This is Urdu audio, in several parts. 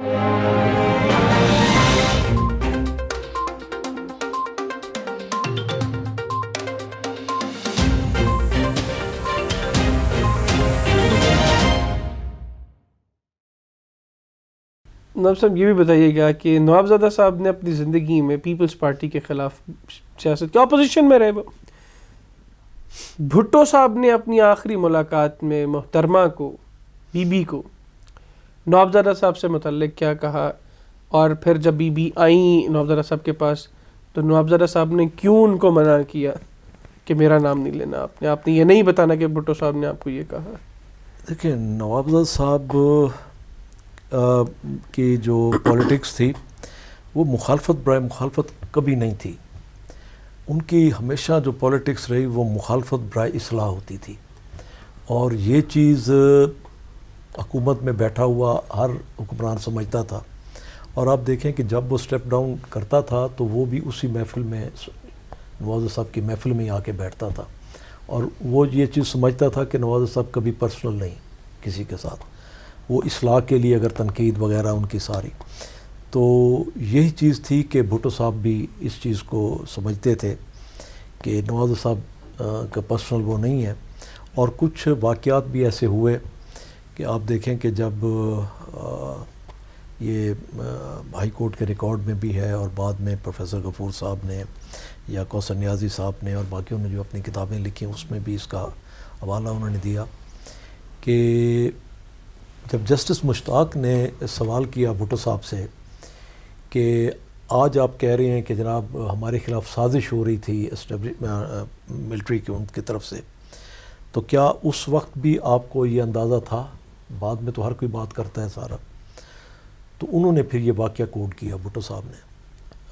نواب صاحب یہ بھی بتائیے گا کہ نوابزادہ صاحب نے اپنی زندگی میں پیپلز پارٹی کے خلاف سیاست کی اپوزیشن میں رہے وہ. بھٹو صاحب نے اپنی آخری ملاقات میں محترمہ کو بی بی کو نوابزادہ صاحب سے متعلق کیا کہا، اور پھر جب بی بی آئیں نوابزادہ صاحب کے پاس تو نوابزادہ صاحب نے کیوں ان کو منع کیا کہ میرا نام نہیں لینا آپ نے یہ نہیں بتانا کہ بھٹو صاحب نے آپ کو یہ کہا. دیکھیں نوابزادہ صاحب کی جو پولیٹکس تھی وہ مخالفت برائے مخالفت کبھی نہیں تھی. ان کی ہمیشہ جو پولیٹکس رہی وہ مخالفت برائے اصلاح ہوتی تھی، اور یہ چیز حکومت میں بیٹھا ہوا ہر حکمران سمجھتا تھا. اور آپ دیکھیں کہ جب وہ سٹیپ ڈاؤن کرتا تھا تو وہ بھی اسی محفل میں، نوابزادہ صاحب کی محفل میں ہی آ کے بیٹھتا تھا، اور وہ یہ چیز سمجھتا تھا کہ نوابزادہ صاحب کبھی پرسنل نہیں کسی کے ساتھ، وہ اصلاح کے لیے اگر تنقید وغیرہ ان کی ساری. تو یہی چیز تھی کہ بھٹو صاحب بھی اس چیز کو سمجھتے تھے کہ نوابزادہ صاحب کا پرسنل وہ نہیں ہے. اور کچھ واقعات بھی ایسے ہوئے کہ آپ دیکھیں کہ جب یہ ہائی کورٹ کے ریکارڈ میں بھی ہے، اور بعد میں پروفیسر غفور صاحب نے یا کوثر نیازی صاحب نے اور باقیوں نے جو اپنی کتابیں لکھی اس میں بھی اس کا حوالہ انہوں نے دیا کہ جب جسٹس مشتاق نے سوال کیا بھٹو صاحب سے کہ آج آپ کہہ رہے ہیں کہ جناب ہمارے خلاف سازش ہو رہی تھی ملٹری کی ان کی طرف سے، تو کیا اس وقت بھی آپ کو یہ اندازہ تھا؟ بعد میں تو ہر کوئی بات کرتا ہے سارا. تو انہوں نے پھر یہ واقعہ کوٹ کیا بھٹو صاحب نے.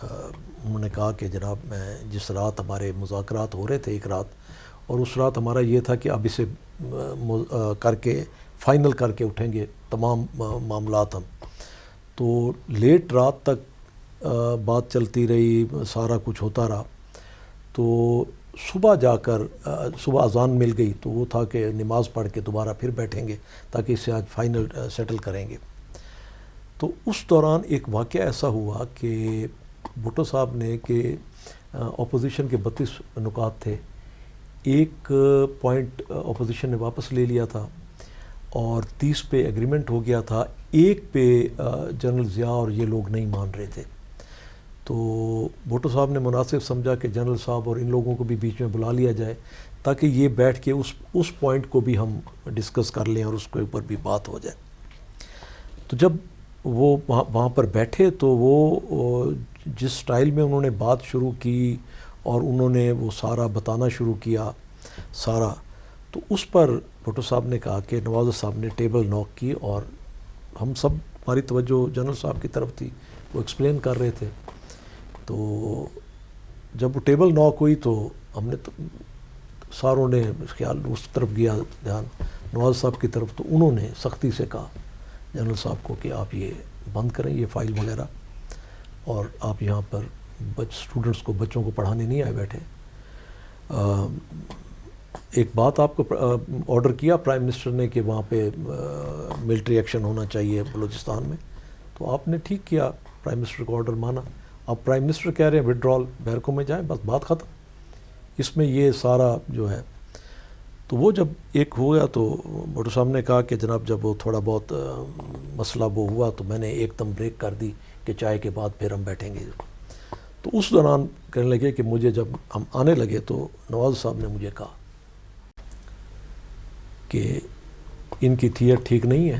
انہوں نے کہا کہ جناب میں جس رات ہمارے مذاکرات ہو رہے تھے ایک رات، اور اس رات ہمارا یہ تھا کہ اب اسے کر کے فائنل کر کے اٹھیں گے تمام معاملات ہم. تو لیٹ رات تک بات چلتی رہی، سارا کچھ ہوتا رہا. تو صبح جا کر صبح اذان مل گئی تو وہ تھا کہ نماز پڑھ کے دوبارہ پھر بیٹھیں گے تاکہ اسے آج فائنل سیٹل کریں گے. تو اس دوران ایک واقعہ ایسا ہوا کہ بھٹو صاحب نے کہ اپوزیشن کے 32 نکات تھے، ایک پوائنٹ اپوزیشن نے واپس لے لیا تھا اور 30 پہ ایگریمنٹ ہو گیا تھا، ایک پہ جنرل ضیاء اور یہ لوگ نہیں مان رہے تھے. تو بھٹو صاحب نے مناسب سمجھا کہ جنرل صاحب اور ان لوگوں کو بھی بیچ میں بلا لیا جائے تاکہ یہ بیٹھ کے اس پوائنٹ کو بھی ہم ڈسکس کر لیں اور اس کے اوپر بھی بات ہو جائے. تو جب وہ وہاں پر بیٹھے تو وہ جس سٹائل میں انہوں نے بات شروع کی اور انہوں نے وہ سارا بتانا شروع کیا سارا، تو اس پر بھٹو صاحب نے کہا کہ نوابزادہ صاحب نے ٹیبل نوک کی، اور ہم سب ہماری توجہ جنرل صاحب کی طرف تھی، وہ ایکسپلین کر رہے تھے. تو جب وہ ٹیبل نوک ہوئی تو ہم نے ساروں نے خیال اس طرف گیا دھیان نوابزادہ صاحب کی طرف. تو انہوں نے سختی سے کہا جنرل صاحب کو کہ آپ یہ بند کریں یہ فائل وغیرہ، اور آپ یہاں پر اسٹوڈنٹس کو بچوں کو پڑھانے نہیں آئے بیٹھے. ایک بات آپ کو آرڈر کیا پرائم منسٹر نے کہ وہاں پہ ملٹری ایکشن ہونا چاہیے بلوچستان میں، تو آپ نے ٹھیک کیا، پرائم منسٹر کو آرڈر مانا. اب پرائم منسٹر کہہ رہے ہیں وڈرال بیرکوں میں جائیں، بس بات ختم. اس میں یہ سارا جو ہے، تو وہ جب ایک ہو گیا تو بھٹو صاحب نے کہا کہ جناب جب وہ تھوڑا بہت مسئلہ وہ ہوا تو میں نے ایک دم بریک کر دی کہ چائے کے بعد پھر ہم بیٹھیں گے. تو اس دوران کہنے لگے کہ مجھے جب ہم آنے لگے تو نوابزادہ صاحب نے مجھے کہا کہ ان کی تھیئر ٹھیک نہیں ہے،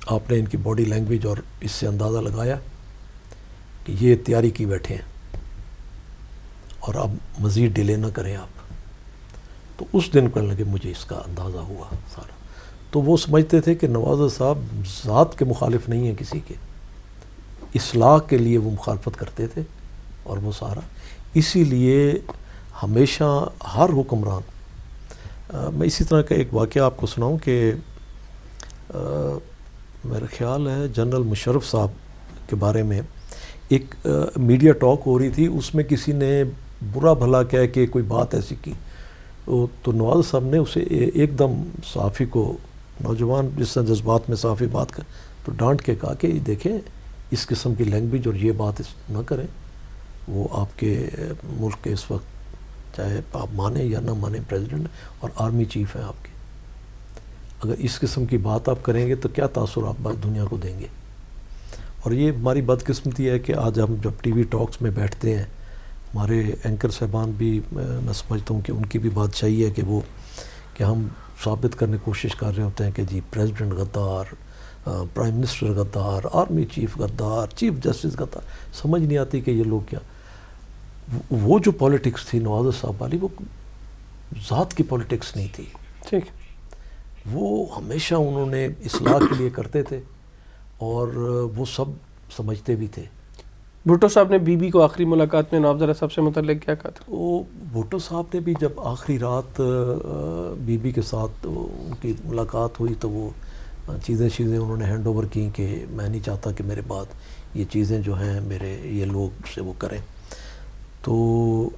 آپ نے ان کی باڈی لینگویج اور اس سے اندازہ لگایا کہ یہ تیاری کی بیٹھے ہیں اور اب مزید ڈیلے نہ کریں آپ. تو اس دن کہنے لگے مجھے اس کا اندازہ ہوا سارا. تو وہ سمجھتے تھے کہ نوابزادہ صاحب ذات کے مخالف نہیں ہیں کسی کے، اصلاح کے لیے وہ مخالفت کرتے تھے، اور وہ سارا اسی لیے ہمیشہ ہر حکمران. میں اسی طرح کا ایک واقعہ آپ کو سناؤں کہ میرا خیال ہے جنرل مشرف صاحب کے بارے میں ایک میڈیا ٹاک ہو رہی تھی، اس میں کسی نے برا بھلا کہہ کے کوئی بات ایسی کی، تو نوابزادہ صاحب نے اسے ایک دم صحافی کو نوجوان جس طرح جذبات میں صافی بات کر تو ڈانٹ کے کہا کہ دیکھیں اس قسم کی لینگویج اور یہ بات نہ کریں. وہ آپ کے ملک کے اس وقت چاہے آپ مانیں یا نہ مانیں پریزیڈنٹ اور آرمی چیف ہیں آپ کے. اگر اس قسم کی بات آپ کریں گے تو کیا تاثر آپ دنیا کو دیں گے؟ اور یہ ہماری بدقسمتی ہے کہ آج ہم جب ٹی وی ٹاکس میں بیٹھتے ہیں ہمارے اینکر صاحبان بھی میں سمجھتا ہوں کہ ان کی بھی بادشاہی ہے کہ ہم ثابت کرنے کی کوشش کر رہے ہوتے ہیں کہ جی پریزیڈنٹ غدار، پرائم منسٹر غدار، آرمی چیف غدار، چیف جسٹس غدار. سمجھ نہیں آتی کہ یہ لوگ کیا. وہ جو پولیٹکس تھی نواز صاحب والی وہ ذات کی پولیٹکس نہیں تھی. ٹھیک. وہ ہمیشہ انہوں نے اصلاح کے لیے کرتے تھے اور وہ سب سمجھتے بھی تھے. بھٹو صاحب نے بی بی کو آخری ملاقات میں نواب صاحب سے متعلق کیا کہا تھا؟ وہ بھٹو صاحب نے بھی جب آخری رات بی بی کے ساتھ ان کی ملاقات ہوئی تو وہ چیزیں انہوں نے ہینڈ اوور کی کہ میں نہیں چاہتا کہ میرے بعد یہ چیزیں جو ہیں میرے یہ لوگ سے وہ کریں. تو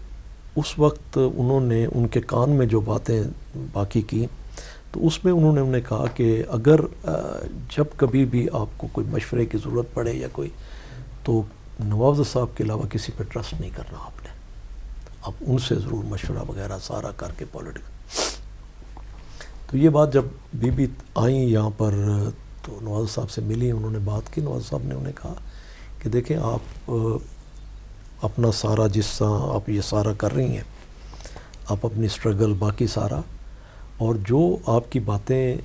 اس وقت انہوں نے ان کے کان میں جو باتیں باقی کی تو اس میں انہوں نے انہیں کہا کہ اگر جب کبھی بھی آپ کو کوئی مشورے کی ضرورت پڑے یا کوئی تو نواز صاحب کے علاوہ کسی پہ ٹرسٹ نہیں کرنا آپ نے. آپ ان سے ضرور مشورہ وغیرہ سارا کر کے پولیٹکس. تو یہ بات جب بی بی آئیں یہاں پر تو نواز صاحب سے ملی، انہوں نے بات کی. نواز صاحب نے انہیں کہا کہ دیکھیں آپ اپنا سارا جس طرح آپ یہ سارا کر رہی ہیں، آپ اپنی اسٹرگل باقی سارا، اور جو آپ کی باتیں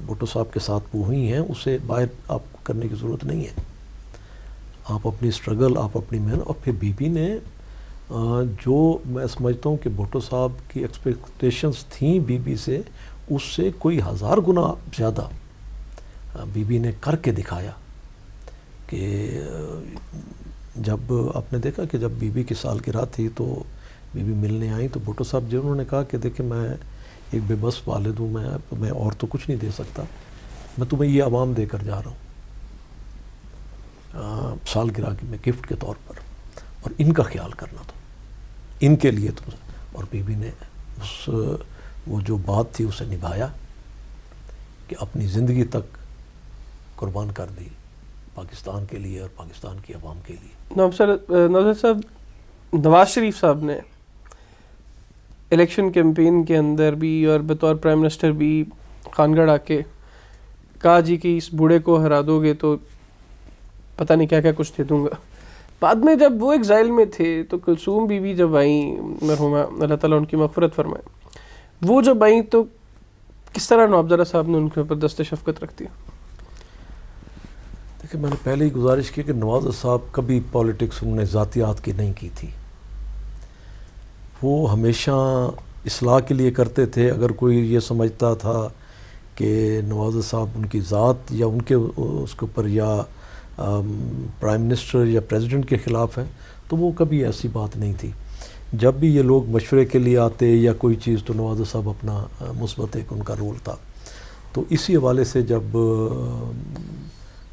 بھٹو صاحب کے ساتھ ہوئی ہیں اسے باہر آپ کو کرنے کی ضرورت نہیں ہے. آپ اپنی اسٹرگل، آپ اپنی محنت. اور پھر بی بی نے جو میں سمجھتا ہوں کہ بھٹو صاحب کی ایکسپیکٹیشنز تھیں بی بی سے اس سے کوئی 1000 گنا زیادہ بی بی نے کر کے دکھایا. کہ جب آپ نے دیکھا کہ جب بی بی کی سالگرہ تھی تو بی بی ملنے آئیں تو بھٹو صاحب جو انہوں نے کہا کہ دیکھیں میں ایک بے بس والد ہوں، میں اور تو کچھ نہیں دے سکتا، میں تمہیں یہ عوام دے کر جا رہا ہوں سالگرہ کی میں گفٹ کے طور پر، اور ان کا خیال کرنا تو ان کے لیے تم. اور بی بی نے وہ جو بات تھی اسے نبھایا کہ اپنی زندگی تک قربان کر دی پاکستان کے لیے اور پاکستان کی عوام کے لیے. نواب صاحب، نواز شریف صاحب نے الیکشن کیمپین کے اندر بھی اور بطور پرائم منسٹر بھی خانگڑھ آ کے کہا جی کہ اس بوڑھے کو ہرا دو گے تو پتہ نہیں کیا کیا کچھ دے دوں گا. بعد میں جب وہ ایگزائل میں تھے تو کلثوم بی بی جب آئیں، مرحومہ اللہ تعالیٰ ان کی مغفرت فرمائے، وہ جب آئیں تو کس طرح نواب صاحب نے ان کے اوپر دست شفقت رکھ دیا؟ دیکھیں میں نے پہلے ہی گزارش کی کہ نواز صاحب کبھی پولیٹکس انہوں نے ذاتیات کی نہیں کی تھی. وہ ہمیشہ اصلاح کے لیے کرتے تھے. اگر کوئی یہ سمجھتا تھا کہ نواز صاحب ان کی ذات یا ان کے اس کے اوپر یا پرائم منسٹر یا پریزیڈنٹ کے خلاف ہے تو وہ کبھی ایسی بات نہیں تھی. جب بھی یہ لوگ مشورے کے لیے آتے یا کوئی چیز تو نواز صاحب اپنا مثبت ایک ان کا رول تھا. تو اسی حوالے سے جب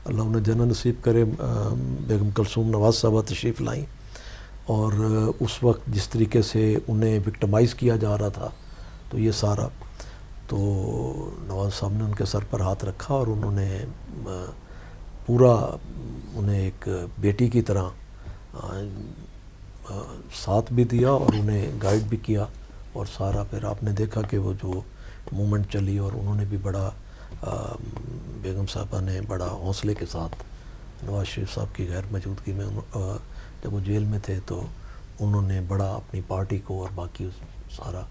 اللہ انہیں جنت نصیب کرے بیگم کلثوم نواز صاحبہ تشریف لائیں اور اس وقت جس طریقے سے انہیں وکٹمائز کیا جا رہا تھا تو یہ سارا تو نواز صاحب نے ان کے سر پر ہاتھ رکھا اور انہوں نے پورا انہیں ایک بیٹی کی طرح ساتھ بھی دیا اور انہیں گائیڈ بھی کیا. اور سارا پھر آپ نے دیکھا کہ وہ جو مومنٹ چلی اور انہوں نے بھی بڑا بیگم صاحبہ نے بڑا حوصلے کے ساتھ نواز شریف صاحب کی غیر موجودگی میں جب وہ جیل میں تھے تو انہوں نے بڑا اپنی پارٹی کو اور باقی سارا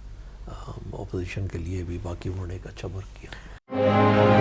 اپوزیشن کے لیے بھی باقی انہوں نے ایک اچھا ورک کیا.